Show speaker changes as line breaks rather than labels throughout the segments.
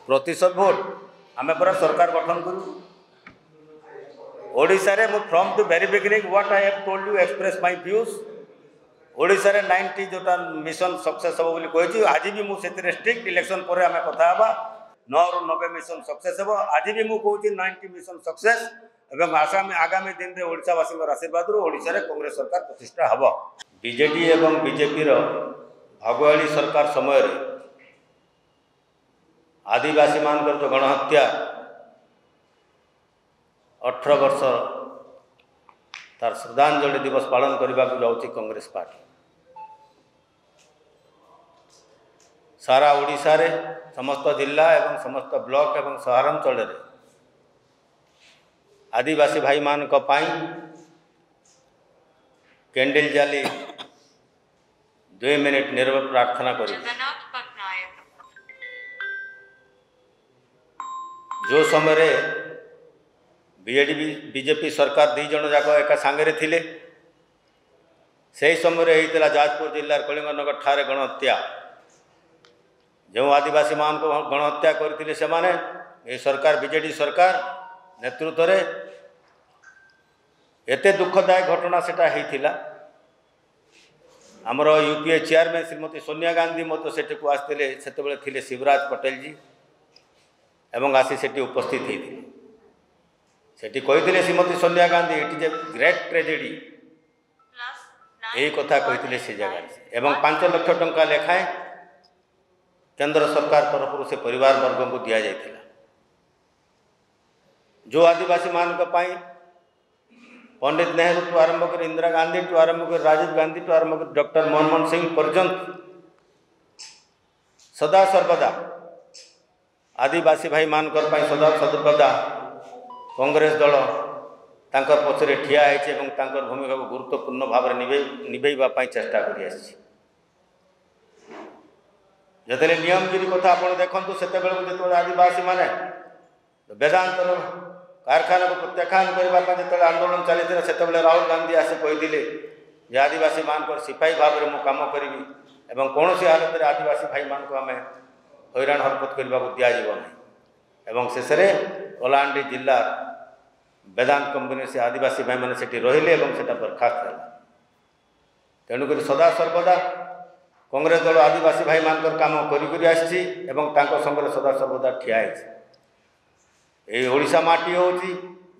प्रतिशत भोट आम पूरा सरकार गठन करूँ। ओडिशा रे मु from the very beginning what I have told you express my views. Odisha रे 90 जोटा मिशन सक्सेस हो बोली कहि आज भी मुझे स्ट्रिक्ट इलेक्शन पर आम कथा हवा 9 ରୁ 90 मिशन सक्सेस हो। आज भी मुझे 90 मिशन सक्सेस एवं आसाम आगामी दिन में ओडिशावासी आशीर्वाद ओडिशा रे कांग्रेस सरकार प्रतिष्ठा हब। बीजेडी एवं बीजेपी भागुआली सरकार समय आदिवासी मान जो गणहत्या 18 वर्ष तार श्रद्धांजलि दिवस पालन करने को जाऊँगी कांग्रेस पार्टी। सारा ओडिशा रे समस्त जिला एवं समस्त ब्लॉक एवं सहरांचल आदिवासी भाई मान कैंडल जाली 2 मिनिट नीरव प्रार्थना करी। जो समय बीजेपी सरकार 2 जन जाक एका सांगे थिले से समय होता जाजपुर जिलार कलिंगनगर ठारे गणहत्या। जो आदिवासी मान को गणहत्या करते से माने ये सरकार बीजेडी सरकार नेतृत्व रे एते दुखदायक घटना सेटा होता। आमर यूपीए चेयरमैन श्रीमती सोनिया गांधी मत से आसते से शिवराज पटेल जी एवं आसी सेठी उपस्थित होते सेठी कही Shrimati Sonia Gandhi it is a great tragedy यही कथा कही से जगह एवं 5 लाख टंका लेखाएं केंद्र सरकार तरफ से परिवार वर्ग को दि जाइथिला। जो आदिवासी मान पंडित नेहरू टू आरंभ कर इंदिरा गांधी टू आरंभ कर राजीव गांधी टू आरंभ कर डॉक्टर मनमोहन सिंह पर्यंत सदा सर्वदा आदिवासी भाई मान सदा सर्वदा कांग्रेस दल तांकर पछरे ठिया है भूमिका को गुरुत्वपूर्ण भाव में निभेवा चेष्टा कर जिते नियमगिरी कथा आप देखु से जो आदिवासी माने वेदांतर कारखाना को प्रत्याख्यान करने जो आंदोलन चली से राहुल गांधी आसी कही आदिवासी मान सिपाही भाव में कम करी कौन सी हालत में आदिवासी भाई मान को आम हैरान हरकत करने को दिज्व शेष में कलाहांडी जिला वेदांत कंपनी से आदिवासी भाई मैंने सेठी रहिले बर्खास्त है। तेणुक सदा सर्वदा कांग्रेस दल आदिवासी भाई मान काम कर संगे सदा सर्वदा ठिया है। ओडिशा माटी हूँ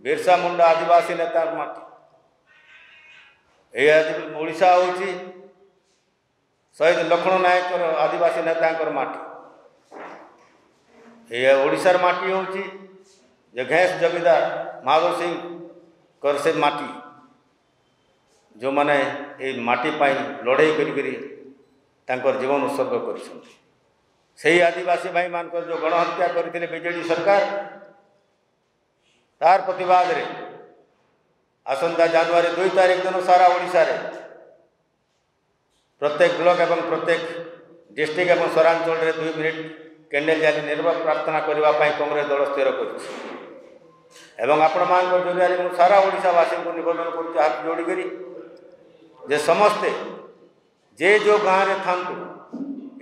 बिरसा मुंडा आदिवासी नेता माटी। ओडिशा हूँ शहीद लक्ष्मण नायक आदिवासी नेता माटी। ओडिशार माटी हूँ घेस जमीदार माधव सिंह कर से माटी जो माने ये माटी लड़ाई कर जीवन उत्सर्ग कर आदिवासी भाई मान जो गणहत्या करते बीजेडी सरकार तार प्रतिवाद रे आसंता जनवरी 2 तारीख दिन सारा ओडिशा रे प्रत्येक ब्लॉक एवं प्रत्येक डिस्ट्रिक्ट एवं सहरांचल 2 मिनिट कैंडल जाली निर्भर प्रार्थना करने कांग्रेस दल स्थिर कर आपण मान जरिया मुझे सारा ओडिशावासी को निवेदन कर हाथ जोड़ी जे समस्ते जे जो गाँव में था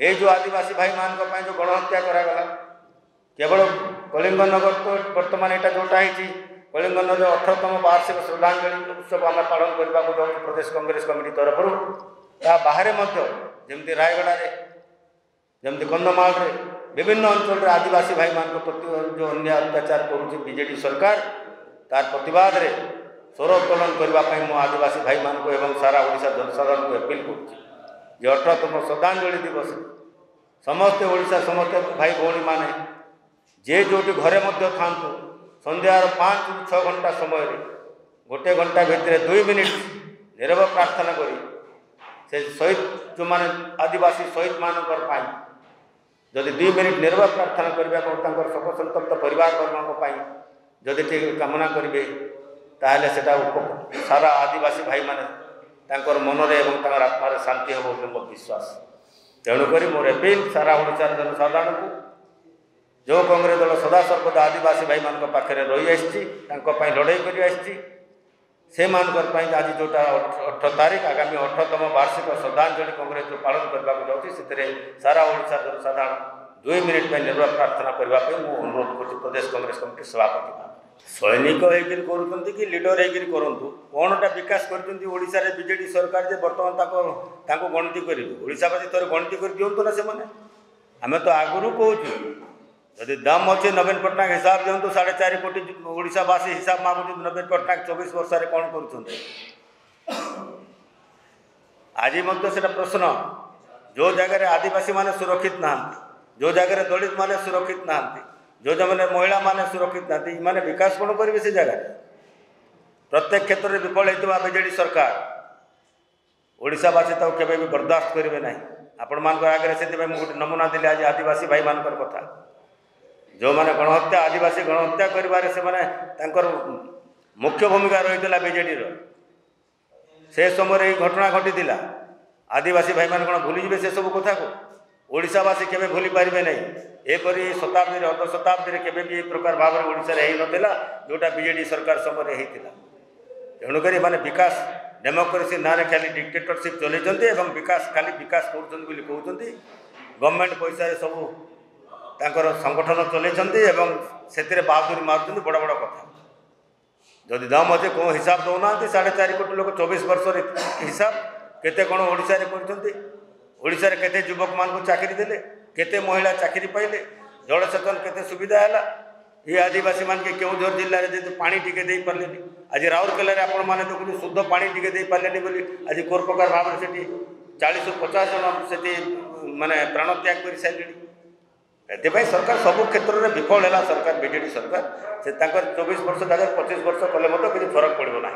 ये जो आदिवासी भाई मान जो गणहत्या करागला केवल कलिंगनगर तो बर्तमान यहाँ जोटा है कलिंगनगर 18तम वार्षिक श्रद्धांजलि उत्सव आम पालन करने को जाऊँ प्रदेश कांग्रेस कमिटी तरफ बाहर जमी रायगड़ा जमी कंधमाल विभिन्न अंचल रे आदिवासी भाई मान प्रति जो अन्याय अत्याचार करुँच बीजेडी सरकार तार प्रतिवाद रे स्वर उत्तोलन करने मो आदिवासी भाई मान को एवं सारा ओडिशा जनसाधारण को अपील कर 18तम श्रद्धांजलि दिवस समस्ते ओडिशा समस्त भाई भौणी माने जे जोटी घरे मध्य था संध्यार 5 ରୁ 6 घंटा समय गोटे घंटा भितर 2 मिनिट नीरव प्रार्थना करी से शहीद जो माने आदिवासी शहीद मान जदि 2 मिनिट नीरव प्रार्थना करने शोक संतप्त परिवार वर्ग जदि ठीक कामना करेंगे ताहले सेटा सारा आदिवासी भाई माने मनरे और आत्मार शांति हम बोली मोर विश्वास। तेणुक मोर अपील सारा ओडिशार जनसाधारण को जो कांग्रेस दल सदा सर्वदा आदिवासी भाई मान पाखे रही आई लड़ाई कर आज जोटा 18 तारीख आगामी 18तम वार्षिक श्रद्धांजलि कांग्रेस जो पालन करने को जाऊँगी से सारा ओडिशार जनसाधारण 2 मिनिट निर्भर प्रार्थना करने अनुरोध कर प्रदेश कांग्रेस कमिटी सभापति सैनिक होकर करूँ कि लीडर होकर करूँ कौनटा विकास कर बीजेडी सरकार जे बर्तमान गणति करेशावासी थोड़े गणति कर दिंतु ना से आम तो आगुरी कहूँ जदि दम अच्छे नवीन पट्टनायक हिसाब दिंतु 4.5 कोटी ओडावासी हिसाब मागुच नवीन पट्टनायक 24 वर्ष कौन कर आज से प्रश्न जो जगह आदिवासी माने सुरक्षित ना जो जगह दलित माने सुरक्षित ना जो जगह महिला माने सुरक्षित ना इमाने विकास कौन करेंगे से जगह प्रत्येक क्षेत्र में विफल होता बीजेडी सरकार ओडावासी तक केवे भी बर्दाश्त करेंगे ना आपण मान आगे से गोटे नमूना दिले आज आदिवासी भाई मान कथा जो मैंने गणहत्या आदिवासी गणहत्या कर मुख्य भूमिका रही बीजेडी से समय घटना घटी आदिवासी भाई मैंने कौन भूलीजे से सब कथा को ओडावासी केवे भूली पारे ना एपरी शताब्दी अर्ध शताब्दी केवे भी प्रकार भाव में ओडिशा होता जोटा बीजेडी सरकार समय होता तेणुक माने विकास डेमोक्रेसी ना खाली डिक्टेटरशिप चलते विकास खाली विकास कहते गवर्नमेंट पैसा सब तांकर संगठन चलते से बहादुरी मार्च बड़ बड़ कथा जदि दम अच्छे कौन हिसाब दौना 4.5 कोटी लोग 24 वर्ष हिसाब केते कौन ओडिशा ओडिशा केते युवक मान को चाकरी देले केते महिला चाकरी पाइले जलसेचन केते सुविधा है ये आदिवासी मान के केउझर जिले में पानी टिके दे पारे आज राउरकेला आपण मैंने देखुन शुद्ध पानी टिके दे पारे बोली आज कोर प्रकार भाव से 40 ରୁ 50 जन से माने प्राण त्याग कर सारे एपाई सरकार सब क्षेत्र में विफल है सरकार बीजेडी सरकार से 24 वर्ष जगह 25 वर्ष कले किसी फरक पड़ो ना।